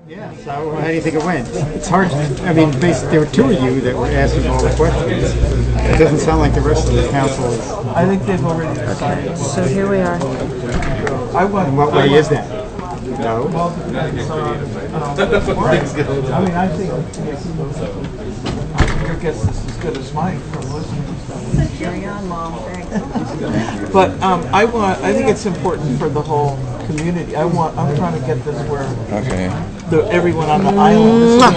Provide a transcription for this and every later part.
Yeah, so how do you think it went? It's hard, I mean, basically, there were two of you that were asking all the questions. It doesn't sound like the rest of the council is. I think they've already decided. So here we are. In what way is that? No? Well, depends on, I mean, I think your guess is as good as mine from listening to stuff. Carry on, Mom. Thanks. But I think it's important for the whole community. I'm trying to get this where everyone on the island is on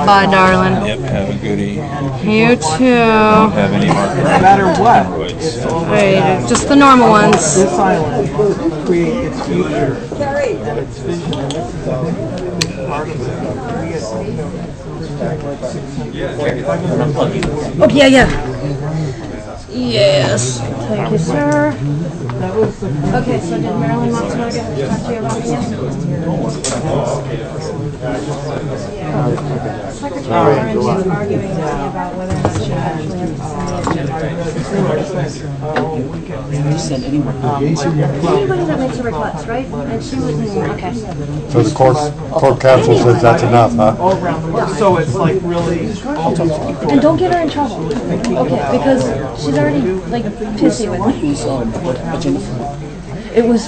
Bye, darling. Yep, have a goodie. You too. Don't have any markers. no matter what, it's all Right, just the normal ones. this island wants to create its future and its vision, and this is a big part of it. Oh, yeah. Yes. Thank you, sir. Okay, so did Marilyn want to talk to you about Secretary Orange was arguing with me about whether or not she actually has to send You send anyone. anybody that makes a request, right? And she wouldn't. Okay. So the court counsel says that's enough, huh? All around the world. So it's like really. And don't get her in trouble. Okay, because she's already like pissy with me. It was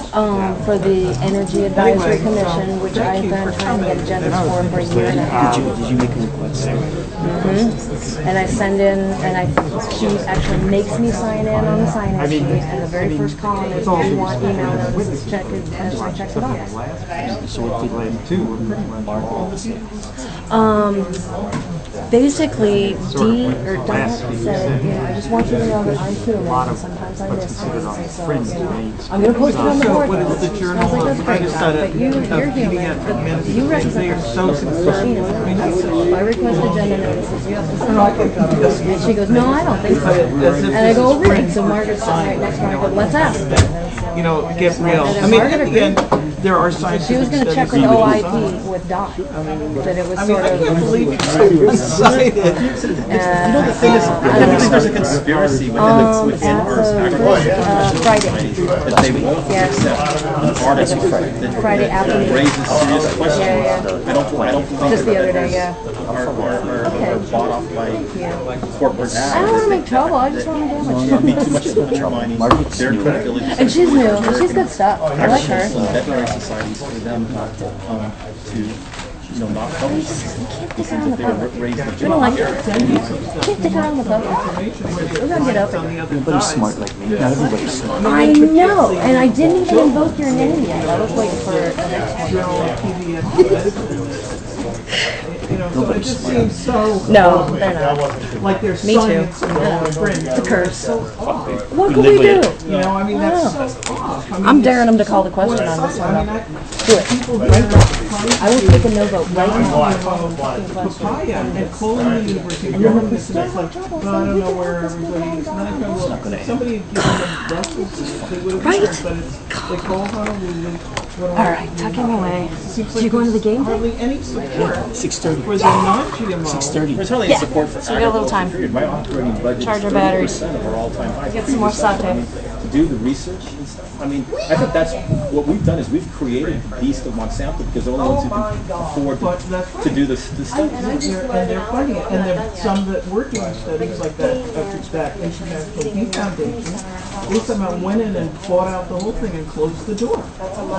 for the Energy Advisory Commission, which I've been trying to get agendas for a year and a half. Did you make a request? And I send in, she actually makes me sign in on the sign-in sheet, and the very first column is, do you want email notices, check it, and I check the box. So what basically, Dot said, I just want you to know that I'm human, and sometimes I miss things, and so, I'm going to post it on the board. What is the journal? I was like, that's great, Dot, but you're human. You represent so concerned. I request agenda notices, you have to sign. And she goes, no, I don't think so. And I go, really? So Margaret's sitting right next to me, I go, let's ask. Get real. I mean, at the end, there are scientific She was going to check with OIP with Dot, that it was sort I of. can't believe you're so excited. the thing is, I don't think there's a conspiracy within our Friday. that they would accept an artist that Friday afternoon. raises serious questions. Yeah. I don't think Just the other day, yeah. are bought off by corporate ads. I don't want to make trouble, I just want to damage. Not be too much undermining their credibility. And she's new, and she's good stuff. I like her. Some veterinary societies for them to not publish these things that they were raised We don't like her. Can't stick around with us. We're going to get up. Everybody's smart like me. Not everybody's smart. I know, and I didn't even invoke your name yet. I was waiting for the next one. So it just seems so. No, they're not. Like there's Me too. science in the print. It's a curse. So off. What can we do? I mean, that's so off. I mean, I'm daring them to call the question on this one. Do it. Right now. I will take a no vote right now. Papaya and Colin University are doing this, and it's like, well, I don't know where everybody is. And then I go, well, somebody had given them Brussels, they would have Right. returned, but it's, they call Honolulu. All right, tuck him away. Do you go into the game? Hardly any support 6:30. for the non-GMO. 6:30. There's hardly Yeah. any support for So we got a little time. My operating budget Charge is our batteries. 30% of our all-time high. Get some more satay. To do the research and stuff. I mean, I think that's what we've done is we've created the beast of Monsanto because they're the only ones who can afford But that's to do the studies. and they're funny, and there's some that were doing studies like that, that International Bee Foundation, they somehow went in and bought out the whole thing and closed the door.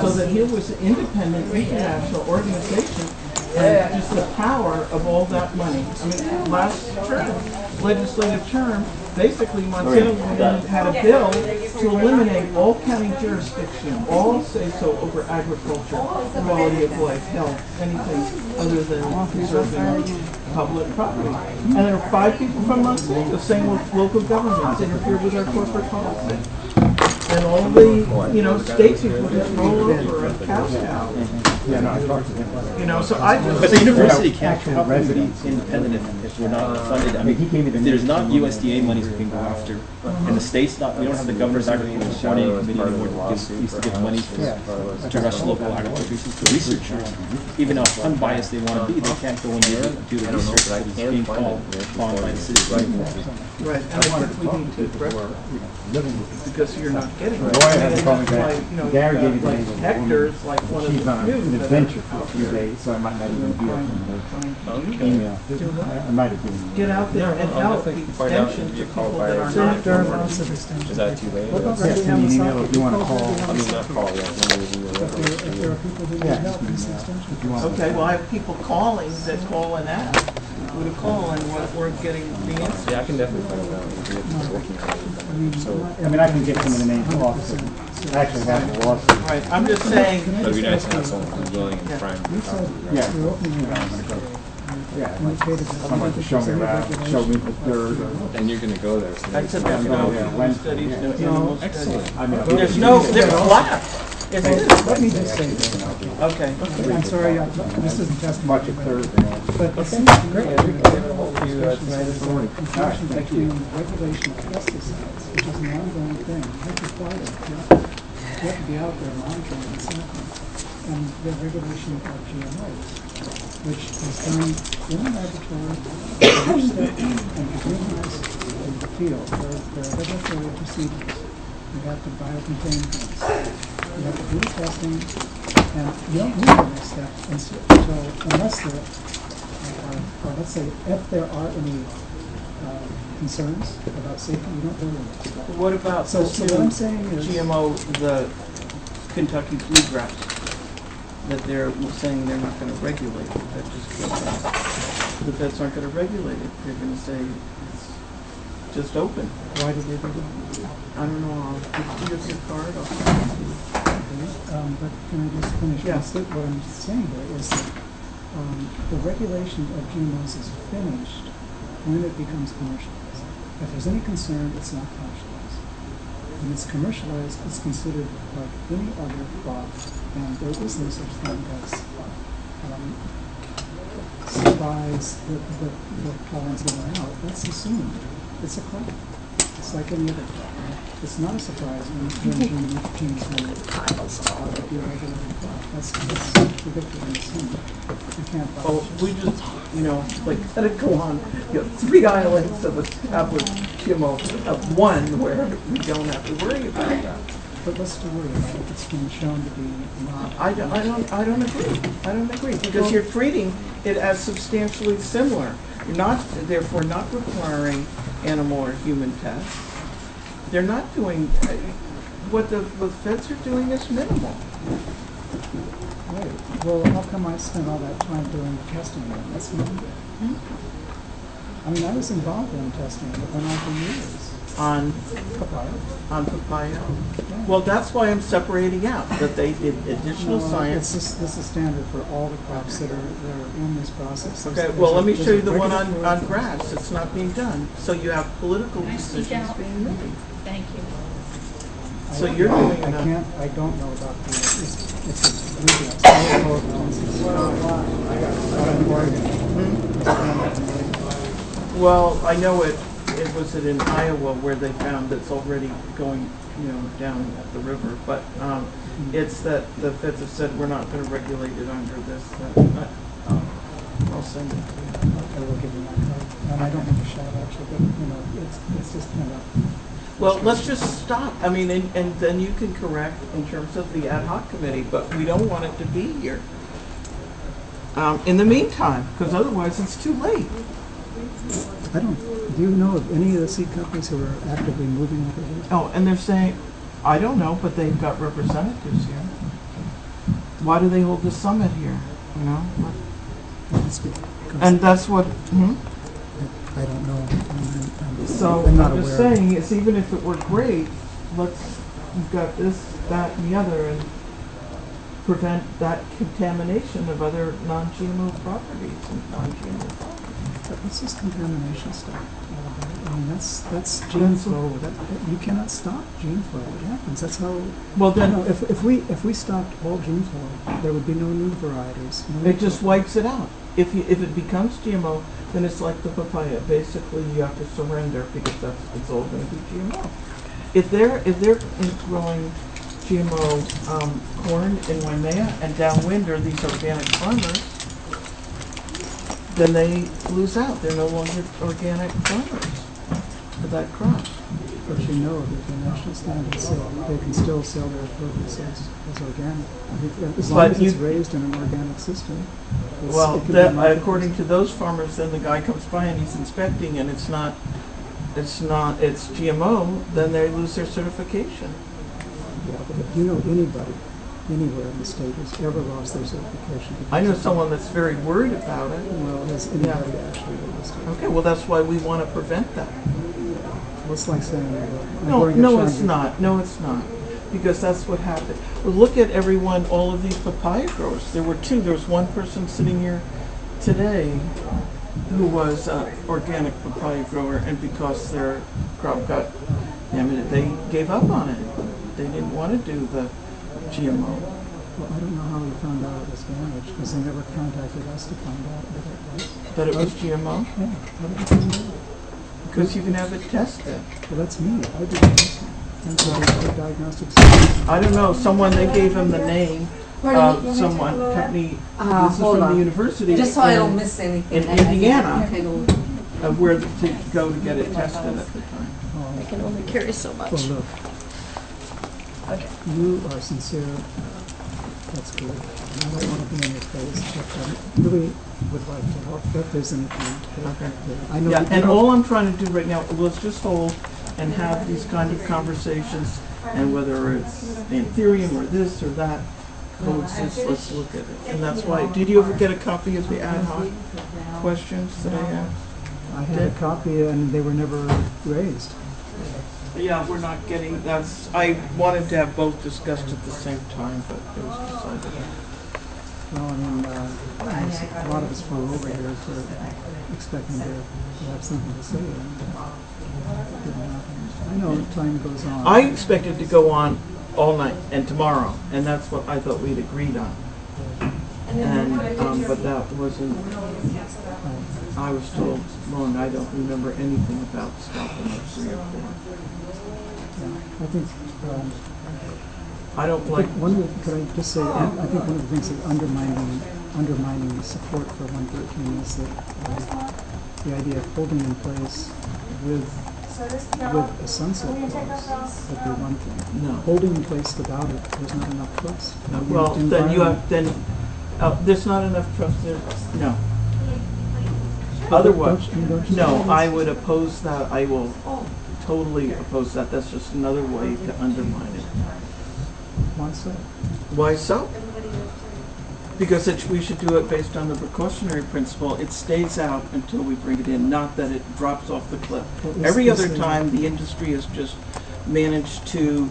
So that here was an independent international organization, and just the power of all that money. I mean, last term, legislative term, basically Montana went in and had a bill to eliminate all county jurisdiction, all say-so over agriculture, quality of life, health, anything other than preserving public property. And there are 5 people from Montana saying local governments interfere with our corporate policy. And all the, state people just roll over and cow. So I just. But the university can't come up with the independent we're not funded. I mean, if there's not USDA monies we can go after, and the state's not, we don't have the governor's agriculture coordinating committee anymore that used to give money to rush local agriculture researchers. Even though unbiased they want to be, they can't go and do the research that is being called upon by the city. Right, and I think we need to address that, because you're not getting it. Lawyer had to call me And that's back. why, you know, Gary gave me you've the got, name like of the Hector's like one of She's the on few an that adventure are for a out few there. days, so I might not even hear from the Trying email. I might have been. Get out there and help the extension to people that are not doing Is that too late? Yeah, send me an email if you want to call. I mean, not call, yeah. Okay, well, I have people calling that call and ask. With a call and we're getting the answer. Yeah, I can definitely find out. We're working on it. So, I mean, I can get some of the names off. I actually have the lawsuit. Right, I'm just saying, that'd be nice to have someone who's willing and prime. Yeah. Yeah, someone to show me around, show me the dirt. And you're gonna go there. So I said Yeah, there's no, no yeah, human Wednesday, studies, yeah. no animal studies. I mean, There's flat. It's Let me just say this. Okay. I'm sorry, this isn't testimony. much of Thursday. But it seems great. Between regulation of pesticides, which is an ongoing thing, that's required. You have to be out there monitoring and sampling. And the regulation of GMOs, which is done in the laboratory, each step, and the greenhouse, in the field. There are regulatory procedures. You have to biocontain things. You have to do the testing, and you don't move the next step until, unless there or let's say, if there are any concerns about safety, you don't go to the next step. What about So this what I'm new saying is, GMO, the Kentucky bluegrass, that they're saying they're not going to regulate it? That just came out. The vets aren't going to regulate it. They're going to say it's just open. why did they do that? I don't know. I'll use your card. But can I just finish? Yeah. What I'm saying here is that the regulation of GMOs is finished when it becomes commercialized. If there's any concern, it's not commercialized. When it's commercialized, it's considered like any other crop, and there is no such thing as surprise that the pollen's going out. That's assumed. It's a crop. It's like any other crop. It's not a surprise when GMO changes piles of your regular crop. That's predicted and assumed. You can't buy Oh, we just, you know, like, let it go on. You know, 3 islands of established GMO of one where we don't have to worry about that. But let's do worry about it. It's been shown to be not. I don't agree. I don't agree, because you're treating it as substantially similar. You're not, therefore, not requiring animal or human tests. They're not doing, what the feds are doing is minimal. Right. Well, how come I spent all that time doing the testing then? That's not good. I mean, I was involved in testing. It went on for years. On papaya. Well, that's why I'm separating out, that they did additional science. This is standard for all the crops that are in this process. Okay, well, let me show you the one on grass. It's not being done. So you have political decisions being made. Thank you. So you're doing I enough. can't, I don't know about the, it's a bluegrass. Well, I know it was it in Iowa where they found it's already going, you know, down the river. But it's that the feds have said we're not going to regulate it under this. I'll send it to you. I will give you my card. And I don't have a shout actually, but you know, it's just kind of. Well, let's just stop. I mean, and then you can correct in terms of the ad hoc committee, but we don't want it to be here. In the meantime, because otherwise it's too late. I don't, do you know of any of the seed companies who are actively moving over here? Oh, and they're saying, I don't know, but they've got representatives here. Why do they hold the summit here? You know? And that's what, I don't know. So I'm not I'm just aware. saying, it's even if it were great, you've got this, that, and the other, and prevent that contamination of other non-GMO properties and non-GMO properties. But what's this contamination stuff all about? I mean, that's gene flow. You cannot stop gene flow. It happens. That's how. Well, then No, if we stopped all gene flow, there would be no new varieties. it just wipes it out. If it becomes GMO, then it's like the papaya. Basically, you have to surrender because it's all going to be GMO. If they're growing GMO corn in Waimea and downwind are these organic farmers, then they lose out. They're no longer organic farmers for that crop. But you know that the national standards say they can still sell their produce as organic. As long as it's raised in an organic system. Well, according to those farmers, then the guy comes by and he's inspecting and it's GMO, then they lose their certification. Yeah, but if you know anybody, anywhere in the state who's ever lost their certification. I know someone that's very worried about it. Well, has anybody actually lost it? Okay, well, that's why we want to prevent that. Well, it's like saying, No, it's not. No, it's not. Because that's what happened. Well, look at everyone, all of these papaya growers. There were two. There was one person sitting here today who was an organic papaya grower, and because their crop got damaged, they gave up on it. They didn't want to do the GMO. Well, I don't know how we found out it was damaged, because they never contacted us to find out what it was. That it was GMO? Yeah, how did we find out? Because you can have it tested. Well, that's me. I did the testing. And so the diagnostic system. I don't know, they gave him the name of company, this is from the university Just so I don't miss anything. in Indiana, Okay, go. of where to go to get it tested at the time. I can only carry so much. Well, look, Okay. you are sincere. That's good. And I don't want to be in your face, but I really would like to help if there's anything. Okay. I know Yeah, that you and don't- all I'm trying to do right now was just hold and have these kind of conversations, and whether it's Ethereum or this or that, coexist, let's look at it. And that's why, did you ever get a copy of the ad hoc questions that I have? I had a copy and they were never raised. Yeah, we're not getting, I wanted to have both discussed at the same time, but it was decided. Well, I mean, a lot of us flew over here for expecting to have something to say. And it didn't happen. I know time goes on. I expected to go on all night and tomorrow, and that's what I thought we'd agreed on. And, but that wasn't, I was told wrong. I don't remember anything about stopping at 3 or 4. Yeah, I think. I don't like. Could I just say? I think one of the things that undermining the support for 113 is that the idea of holding in place with a sunset clause would be one thing. No. Holding in place without it, there's not enough trust. Well, then you have, there's not enough trust there. No. Otherwise, no, I would oppose that. I will totally oppose that. That's just another way to undermine it. Why so? Why so? Because we should do it based on the precautionary principle. It stays out until we bring it in, not that it drops off the cliff. Well, Every other time, the industry has just managed to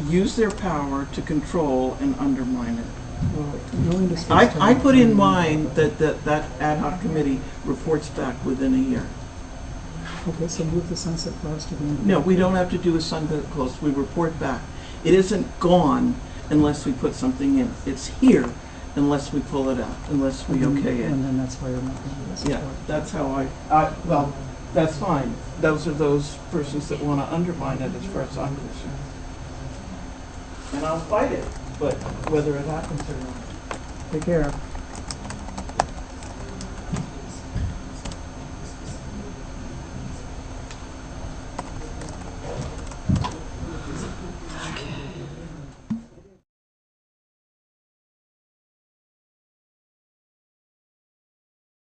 use their power to control and undermine it. Well, no industry. I put in mind that ad hoc committee reports back within a year. Okay, so move the sunset clause to the end. No, we don't have to do a sunset clause. We report back. It isn't gone unless we put something in. It's here unless we pull it out, unless we okay it. And then that's why you're not going to support. Yeah, that's how well, that's fine. Those are those persons that want to undermine it as far as I'm concerned. And I'll fight it, but whether it happens or not. Take care.